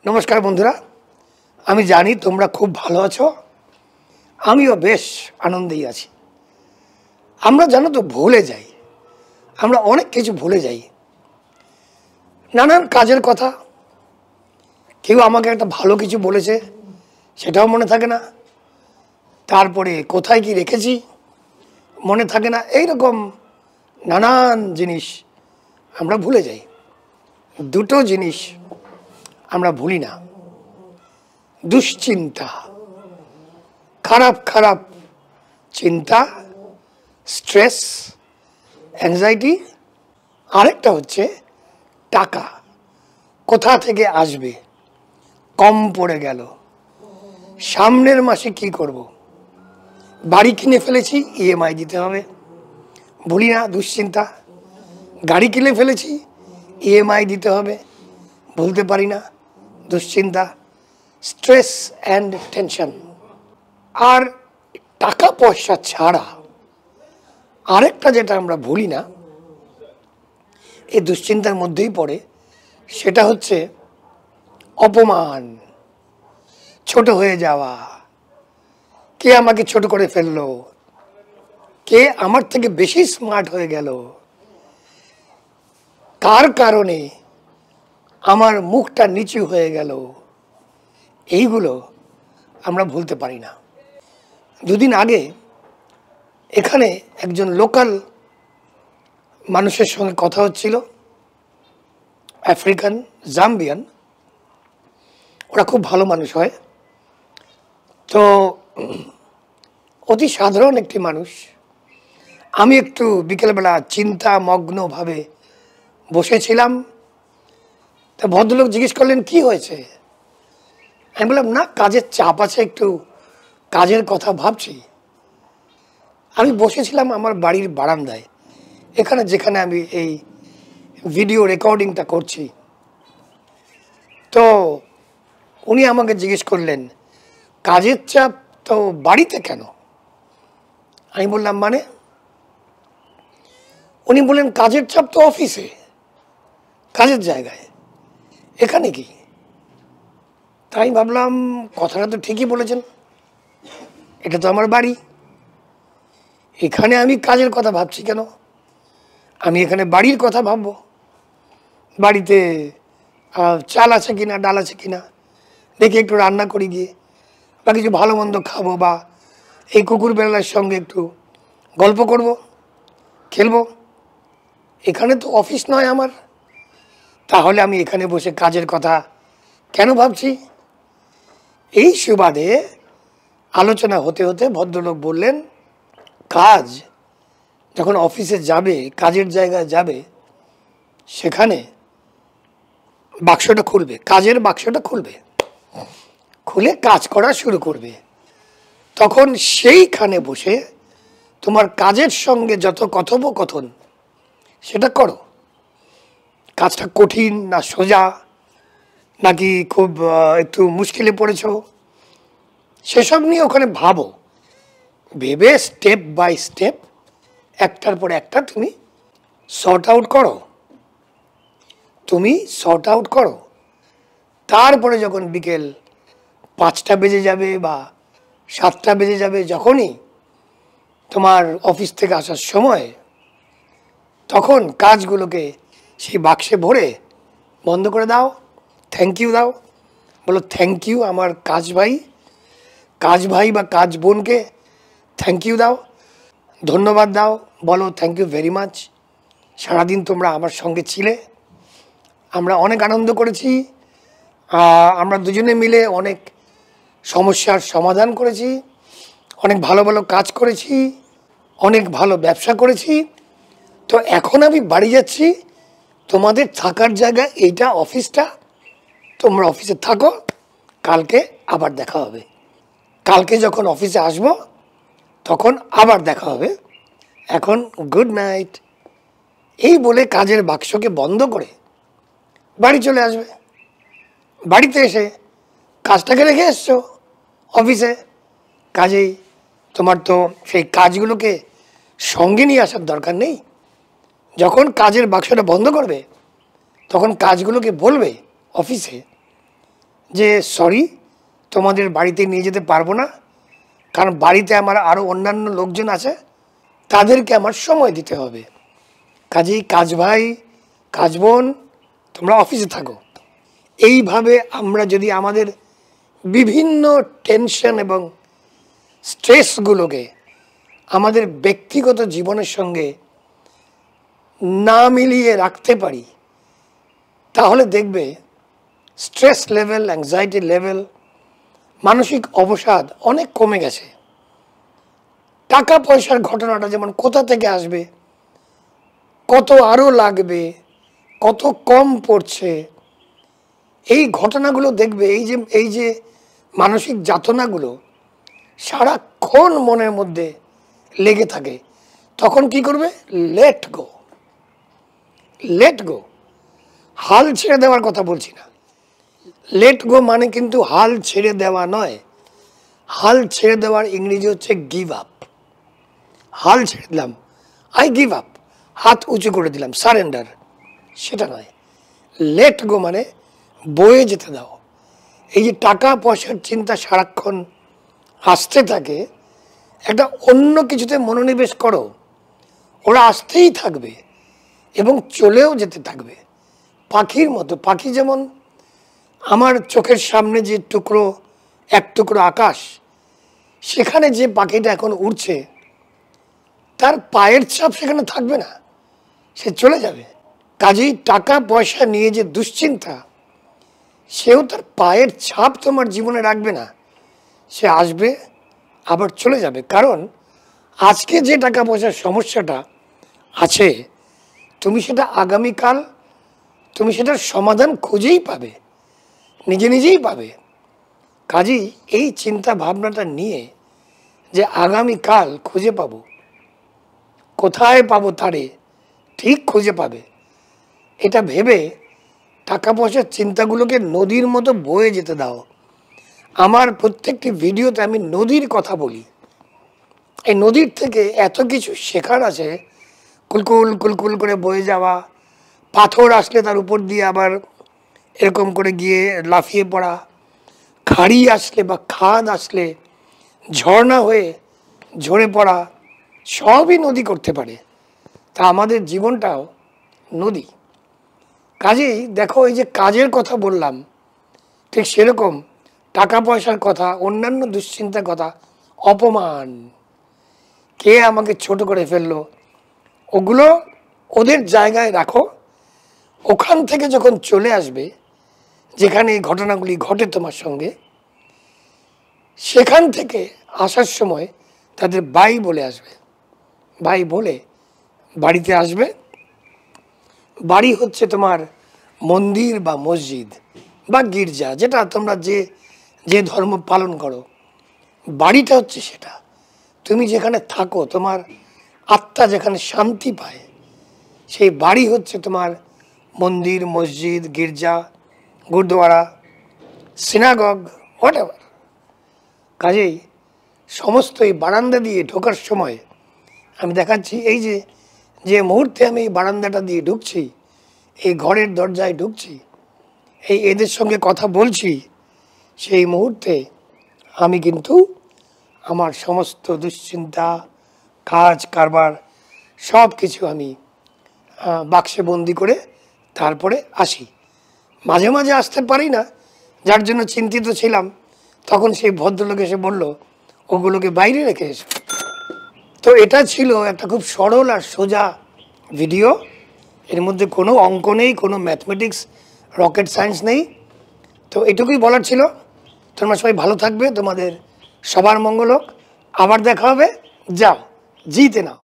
নমস্কার বন্ধুরা, আমি জানি তোমরা খুব ভালো আছো। আমিও বেশ আনন্দেই আছি। আমরা জানো তো ভুলে যাই, আমরা অনেক কিছু ভুলে যাই। নানান কাজের কথা, কেউ আমাকে একটা ভালো কিছু বলেছে সেটাও মনে থাকে না, তারপরে কোথায় কি রেখেছি মনে থাকে না, এইরকম নানান জিনিস আমরা ভুলে যাই। দুটো জিনিস আমরা ভুলি না, দুশ্চিন্তা, খারাপ খারাপ চিন্তা, স্ট্রেস, অ্যাংজাইটি। আরেকটা হচ্ছে টাকা কোথা থেকে আসবে, কম পড়ে গেল, সামনের মাসে কি করব, বাড়ি কিনে ফেলেছি ইএমআই দিতে হবে, ভুলি না দুশ্চিন্তা। গাড়ি কিনে ফেলেছি ইএমআই দিতে হবে, ভুলতে পারি না দুশ্চিন্তা, স্ট্রেস অ্যান্ড টেনশন। আর টাকা পয়সা ছাড়া আরেকটা যেটা আমরা ভুলি না, এই দুশ্চিন্তার মধ্যেই পড়ে, সেটা হচ্ছে অপমান, ছোট হয়ে যাওয়া। কে আমাকে ছোট করে ফেললো, কে আমার থেকে বেশি স্মার্ট হয়ে গেল, কার কারণে আমার মুখটা নিচু হয়ে গেল, এইগুলো আমরা ভুলতে পারি না। দুদিন আগে এখানে একজন লোকাল মানুষের সঙ্গে কথা হচ্ছিল, আফ্রিকান, জাম্বিয়ান। ওরা খুব ভালো মানুষ হয়, তো অতি সাধারণ একটি মানুষ। আমি একটু বিকেলবেলা চিন্তা মগ্নভাবে বসেছিলাম, তা ভদ্রলোক জিজ্ঞেস করলেন কি হয়েছে। আমি বললাম না, কাজের চাপ আছে, একটু কাজের কথা ভাবছি। আমি বসেছিলাম আমার বাড়ির বারান্দায়, এখানে যেখানে আমি এই ভিডিও রেকর্ডিংটা করছি। তো উনি আমাকে জিজ্ঞেস করলেন কাজের চাপ তো বাড়িতে কেন। আমি বললাম মানে। উনি বললেন কাজের চাপ তো অফিসে, কাজের জায়গায়, এখানে কি। তাই ভাবলাম কথাটা তো ঠিকই বলেছেন, এটা তো আমার বাড়ি, এখানে আমি কাজের কথা ভাবছি কেন। আমি এখানে বাড়ির কথা ভাববো, বাড়িতে চাল আছে কিনা, ডাল আছে কিনা, দেখি একটু রান্না করি গিয়ে, বা কিছু ভালো মন্দ খাবো, বা এই কুকুর বেড়ালের সঙ্গে একটু গল্প করব, খেলবো। এখানে তো অফিস নয় আমার, তাহলে আমি এখানে বসে কাজের কথা কেন ভাবছি। এই সুবাদে আলোচনা হতে হতে ভদ্রলোক বললেন কাজ যখন অফিসে যাবে, কাজের জায়গায় যাবে, সেখানে বাক্সটা খুলবে, কাজের বাক্সটা খুলবে, খুলে কাজ করা শুরু করবে। তখন সেইখানে বসে তোমার কাজের সঙ্গে যত কথোপকথন সেটা করো। কাজটা কঠিন না সোজা, নাকি খুব একটু মুশকিলে পড়েছ, সেসব নিয়ে ওখানে ভাবো। ভেবে স্টেপ বাই স্টেপ একটার পর একটা তুমি সর্ট আউট করো, তারপরে যখন বিকেল 5টা বেজে যাবে বা 7টা বেজে যাবে, যখনই তোমার অফিস থেকে আসার সময়, তখন কাজগুলোকে সেই বাক্সে ভরে বন্ধ করে দাও, থ্যাংক ইউ দাও, বলো থ্যাংক ইউ আমার কাজ ভাই বা কাজ বোনকে থ্যাংক ইউ দাও, ধন্যবাদ দাও, বলো থ্যাংক ইউ ভেরি মাচ, সারাদিন তোমরা আমার সঙ্গে ছিলে, আমরা অনেক আনন্দ করেছি, আমরা দুজনে মিলে অনেক সমস্যার সমাধান করেছি, অনেক ভালো ভালো কাজ করেছি, অনেক ভালো ব্যবসা করেছি। তো এখন আমি বাড়ি যাচ্ছি, তোমাদের থাকার জায়গা এইটা, অফিসটা, তোমরা অফিসে থাকো, কালকে আবার দেখা হবে, কালকে যখন অফিসে আসবো তখন আবার দেখা হবে, এখন গুড নাইট। এই বলে কাজের বাক্সকে বন্ধ করে বাড়ি চলে আসবে। বাড়িতে এসে কাজটাকে রেখে এসছো অফিসে, কাজেই তোমার তো সেই কাজগুলোকে সঙ্গে নিয়ে আসার দরকার নেই। যখন কাজের বাক্সটা বন্ধ করবে তখন কাজগুলোকে বলবে অফিসে যে সরি, তোমাদের বাড়িতে নিয়ে যেতে পারবো না, কারণ বাড়িতে আমার আরও অন্যান্য লোকজন আছে, তাদেরকে আমার সময় দিতে হবে। কাজেই কাজ ভাই, কাজ বোন, তোমরা অফিসে থাকো। এইভাবে আমরা যদি আমাদের বিভিন্ন টেনশন এবং স্ট্রেসগুলোকে আমাদের ব্যক্তিগত জীবনের সঙ্গে না মিলিয়ে রাখতে পারি, তাহলে দেখবে স্ট্রেস লেভেল, অ্যাংজাইটি লেভেল, মানসিক অবসাদ অনেক কমে গেছে। টাকা পয়সার ঘটনাটা যেমন কোথা থেকে আসবে, কত আরও লাগবে, কত কম পড়ছে, এই ঘটনাগুলো দেখবে, এই যে মানসিক যাতনাগুলো সারাক্ষণ মনের মধ্যে লেগে থাকে, তখন কি করবে? Let go. লেট গো, হাল ছেড়ে দেওয়ার কথা বলছি না। লেট গো মানে কিন্তু হাল ছেড়ে দেওয়া নয়। হাল ছেড়ে দেওয়ার ইংরেজি হচ্ছে গিভ আপ। হাল ছেড়ে দিলাম, আই গিভ আপ, হাত উঁচু করে দিলাম, সারেন্ডার, সেটা নয়। লেট গো মানে বয়ে যেতে দাও। এই যে টাকা পয়সার চিন্তা সারাক্ষণ আসতে থাকে, একটা অন্য কিছুতে মনোনিবেশ করো, ওরা আসতেই থাকবে এবং চলেও যেতে থাকবে পাখির মতো। পাখি যেমন আমার চোখের সামনে যে এক টুকরো আকাশ, সেখানে যে পাখিটা এখন উড়ছে, তার পায়ের ছাপ সেখানে থাকবে না, সে চলে যাবে। কাজেই টাকা পয়সা নিয়ে যে দুশ্চিন্তা, সেও তার পায়ের ছাপ তোমার জীবনে রাখবে না, সে আসবে আবার চলে যাবে। কারণ আজকে যে টাকা পয়সার সমস্যাটা আছে, তুমি সেটা আগামীকাল তুমি সেটার সমাধান খুঁজেই পাবে, নিজে নিজেই পাবে। কাজেই এই চিন্তা ভাবনাটা নিয়ে যে আগামীকাল খুঁজে পাবো, কোথায় পাবো তারে ঠিক খুঁজে পাবে, এটা ভেবে টাকা পয়সার চিন্তাগুলোকে নদীর মতো বয়ে যেতে দাও। আমার প্রত্যেকটি ভিডিওতে আমি নদীর কথা বলি। এই নদীর থেকে এত কিছু শেখার আছে। কুলকুল কুলকুল করে বয়ে যাওয়া, পাথর আসলে তার উপর দিয়ে আবার এরকম করে গিয়ে লাফিয়ে পড়া, খাড়ি আসলে বা খাদ আসলে ঝর্ণা হয়ে ঝরে পড়া, সবই নদী করতে পারে। তা আমাদের জীবনটাও নদী। কাজেই দেখো, এই যে কাজের কথা বললাম, ঠিক সেরকম টাকা পয়সার কথা, অন্যান্য দুশ্চিন্তার কথা, অপমান, কে আমাকে ছোট করে ফেললো, ওগুলো ওদের জায়গায় রাখো। ওখান থেকে যখন চলে আসবে, যেখানে এই ঘটনাগুলি ঘটে তোমার সঙ্গে, সেখান থেকে আসার সময় তাদের বাই বলে আসবে। বাই বলে বাড়িতে আসবে। বাড়ি হচ্ছে তোমার মন্দির বা মসজিদ বা গির্জা, যেটা তোমরা যে ধর্ম পালন করো, বাড়িটা হচ্ছে সেটা। তুমি যেখানে থাকো, তোমার আত্মা যেখানে শান্তি পায়, সেই বাড়ি হচ্ছে তোমার মন্দির, মসজিদ, গির্জা, গুরুদুয়ারা, সিনাগগ, হোয়াটএভার। কাজেই সমস্ত এই বারান্দা দিয়ে ঢোকার সময় আমি দেখাচ্ছি, এই যে মুহূর্তে আমি এই বারান্দাটা দিয়ে ঢুকছি, এই ঘরের দরজায় ঢুকছি, এদের সঙ্গে কথা বলছি, সেই মুহূর্তে আমি কিন্তু আমার সমস্ত দুশ্চিন্তা, কাজ কারবার সব কিছু আমি বাক্সে বন্দি করে তারপরে আসি। মাঝে মাঝে আসতে পারি না, যার জন্য চিন্তিত ছিলাম, তখন সেই ভদ্রলোক এসে বলল, ওগুলোকে বাইরে রেখে এসো। তো এটা ছিল একটা খুব সরল আর সোজা ভিডিও। এর মধ্যে কোনো অঙ্ক নেই, কোনো ম্যাথমেটিক্স, রকেট সায়েন্স নেই। তো এটুকুই বলার ছিল। তোমরা সবাই ভালো থাকবে, তোমাদের সবার মঙ্গল হোক। আবার দেখা হবে। যাও, জিতে নাও।